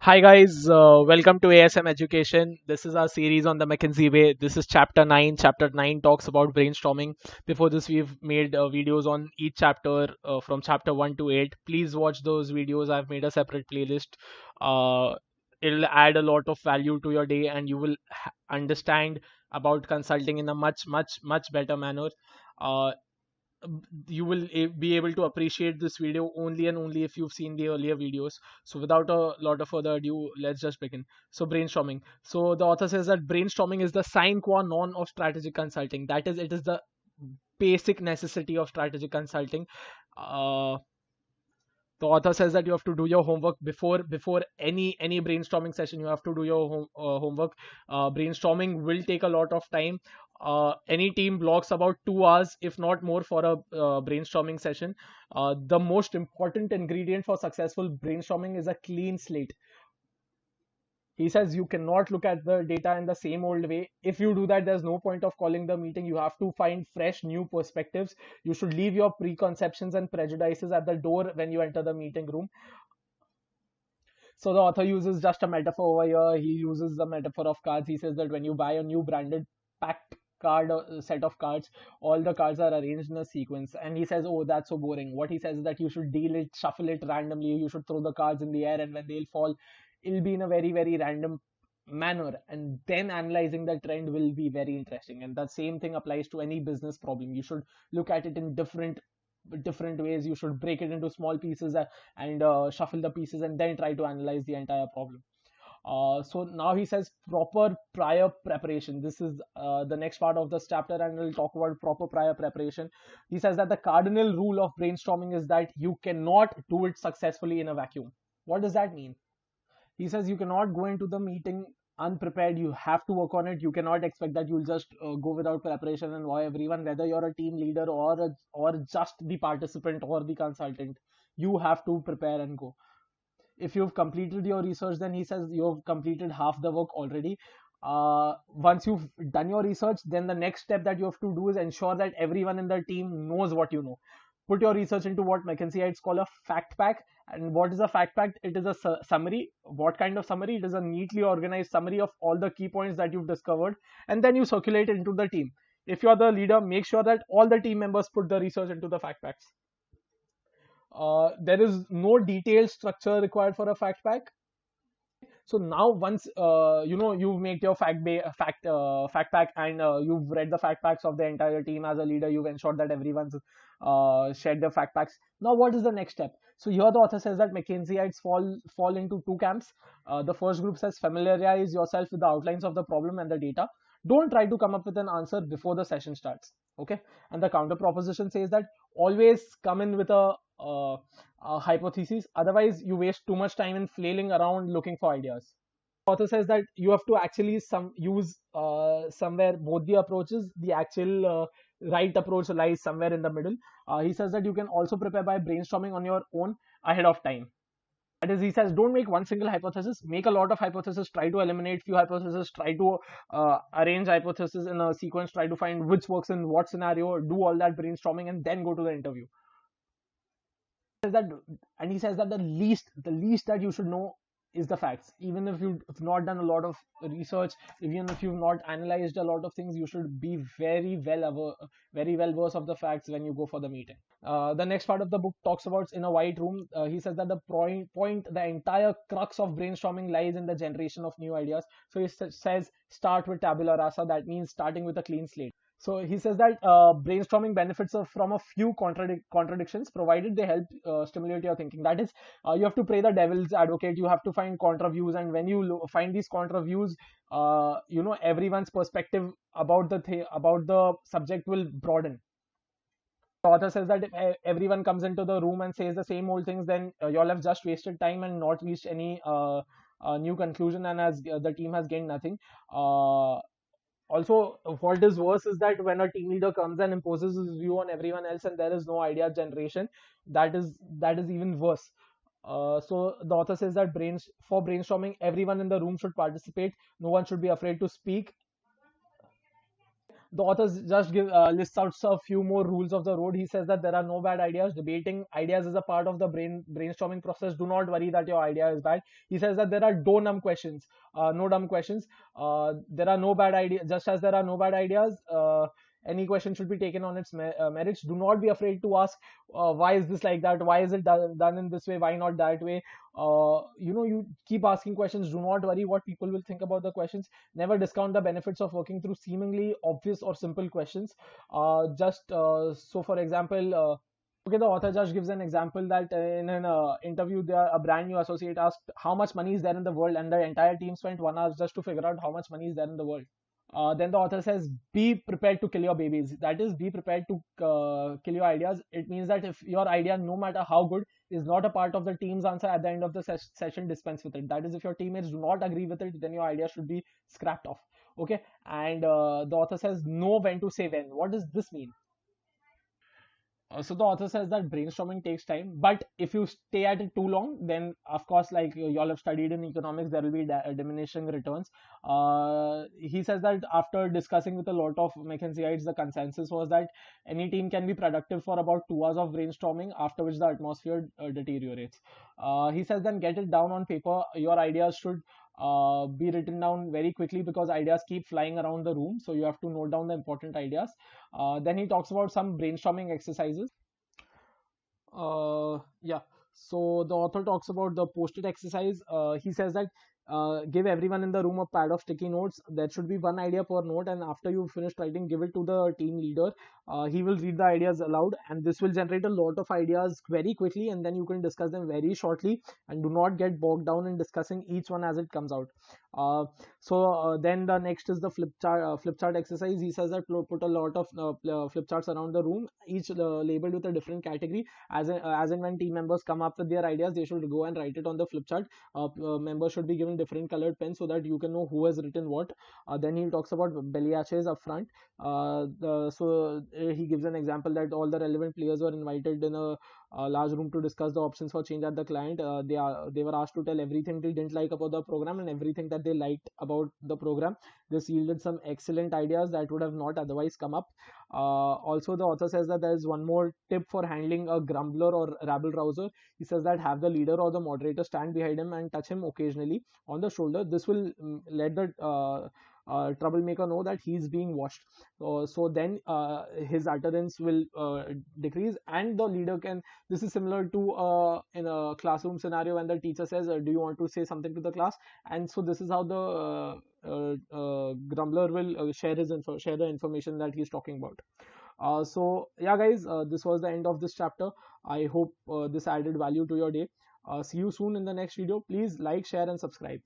Hi guys, welcome to ASM Education. This is our series on the McKinsey Way. This is chapter 9. Chapter 9 talks about brainstorming. Before this, we've made videos on each chapter from chapter 1 to 8. Please watch those videos. I've made a separate playlist. Uh, it'll add a lot of value to your day and you will understand about consulting in a much better manner. Uh, you will be able to appreciate this video only and only if you've seen the earlier videos. So without a lot of further ado, let's just begin. So brainstorming. So the author says that brainstorming is the sine qua non of strategic consulting. That is, it is the basic necessity of strategic consulting. uh, the author says that you have to do your homework before any brainstorming session. You have to do your homework. Brainstorming will take a lot of time. Any team blocks about 2 hours if not more for a brainstorming session. The most important ingredient for successful brainstorming is a clean slate. He says you cannot look at the data in the same old way. If you do that, there's no point of calling the meeting. You have to find fresh new perspectives. You should leave your preconceptions and prejudices at the door when you enter the meeting room. So the author uses just a metaphor over here. He uses the metaphor of cards. He says that when you buy a new branded packed card set of cards, all the cards are arranged in a sequence. And he says, oh, that's so boring. What he says is that you should deal it, shuffle it randomly. You should throw the cards in the air, and when they'll fall, it'll be in a very random manner. And then analyzing the trend will be very interesting. And the same thing applies to any business problem. You should look at it in different ways. You should break it into small pieces and shuffle the pieces and then try to analyze the entire problem. So now he says proper prior preparation. This is the next part of this chapter, and we'll talk about proper prior preparation. He says that the cardinal rule of brainstorming is that you cannot do it successfully in a vacuum. What does that mean? He says you cannot go into the meeting unprepared. You have to work on it. You cannot expect that you'll just go without preparation and wow everyone, whether you're a team leader or just the participant or the consultant. You have to prepare and go. If you've completed your research, then he says you've completed half the work already. Once you've done your research, then the next step that you have to do is ensure that everyone in the team knows what you know. Put your research into what McKinseyites call a fact pack. And what is a fact pack? It is a summary. What kind of summary? It is a neatly organized summary of all the key points that you've discovered, and then you circulate it into the team. If you're the leader, make sure that all the team members put the research into the fact packs. There is no detailed structure required for a fact pack. So now once you've made your fact pack, and you've read the fact packs of the entire team. As a leader, you've ensured that everyone's shared their fact packs. Now what is the next step? So here the author says that McKinseyites fall into two camps. The first group says familiarize yourself with the outlines of the problem and the data. Don't try to come up with an answer before the session starts. Okay. And the counter proposition says that always come in with a hypothesis. Otherwise, you waste too much time in flailing around looking for ideas. The author says that you have to actually use somewhere both the approaches. The actual right approach lies somewhere in the middle. He says that you can also prepare by brainstorming on your own ahead of time. That is, he says, don't make one single hypothesis. Make a lot of hypotheses. Try to eliminate few hypotheses. Try to arrange hypotheses in a sequence. Try to find which works in what scenario. Do all that brainstorming and then go to the interview. That, and he says that the least that you should know is the facts. Even if you've not done a lot of research, even if you've not analyzed a lot of things, you should be very well versed of the facts when you go for the meeting. The next part of the book talks about in a white room. He says that the entire crux of brainstorming lies in the generation of new ideas. So he says start with tabula rasa. That means starting with a clean slate. So he says that brainstorming benefits from a few contradictions, provided they help stimulate your thinking. That is, you have to play the devil's advocate. You have to find contra views, and when you find these contra views, everyone's perspective about the subject will broaden. The author says that if everyone comes into the room and says the same old things, then you'll have just wasted time and not reached any new conclusion, and as the team has gained nothing. Also, what is worse is that when a team leader comes and imposes his view on everyone else and there is no idea generation, that is even worse. So the author says that for brainstorming, everyone in the room should participate. No one should be afraid to speak. The authors just lists out a few more rules of the road. He says that there are no bad ideas. Debating ideas is a part of the brainstorming process. Do not worry that your idea is bad. He says that there are no dumb questions. There are no bad ideas. Just as there are no bad ideas, any question should be taken on its merits. Do not be afraid to ask why is this like that? Why is it done in this way? Why not that way? You keep asking questions. Do not worry what people will think about the questions. Never discount the benefits of working through seemingly obvious or simple questions. So for example, okay, the author just gives an example that in an interview, a brand new associate asked how much money is there in the world, and the entire team spent 1 hour just to figure out how much money is there in the world. Then the author says, be prepared to kill your babies. That is, be prepared to kill your ideas. It means that if your idea, no matter how good, is not a part of the team's answer at the end of the session, dispense with it. That is, if your teammates do not agree with it, then your idea should be scrapped off. Okay. And the author says, know when to say when. What does this mean? So the author says that brainstorming takes time, but if you stay at it too long, then of course, like you all have studied in economics, there will be diminishing returns. He says that after discussing with a lot of McKinseyites, the consensus was that any team can be productive for about 2 hours of brainstorming, after which the atmosphere deteriorates. He says then get it down on paper. Your ideas should be written down very quickly because ideas keep flying around the room. So you have to note down the important ideas. Then he talks about some brainstorming exercises. Yeah. So the author talks about the post-it exercise. He says that give everyone in the room a pad of sticky notes. There should be one idea per note, and after you finish writing, give it to the team leader. He will read the ideas aloud, and this will generate a lot of ideas very quickly, and then you can discuss them very shortly. And do not get bogged down in discussing each one as it comes out. Then the next is the flip chart exercise. He says that put a lot of flip charts around the room, each labeled with a different category. As and when team members come up with their ideas, they should go and write it on the flip chart. Members should be given different colored pens so that you can know who has written what. Then he talks about belliaches up front. He gives an example that all the relevant players were invited in a large room to discuss the options for change at the client. They were asked to tell everything they didn't like about the program and everything that they liked about the program. This yielded some excellent ideas that would have not otherwise come up. Also, the author says that there is one more tip for handling a grumbler or rabble rouser. He says that have the leader or the moderator stand behind him and touch him occasionally on the shoulder. This will let the troublemaker know that he's being watched. So then his utterance will decrease, and the leader can. This is similar to in a classroom scenario when the teacher says, "Do you want to say something to the class?" And so this is how the grumbler will share the information that he's talking about. So yeah, guys, this was the end of this chapter. I hope this added value to your day. See you soon in the next video. Please like, share, and subscribe.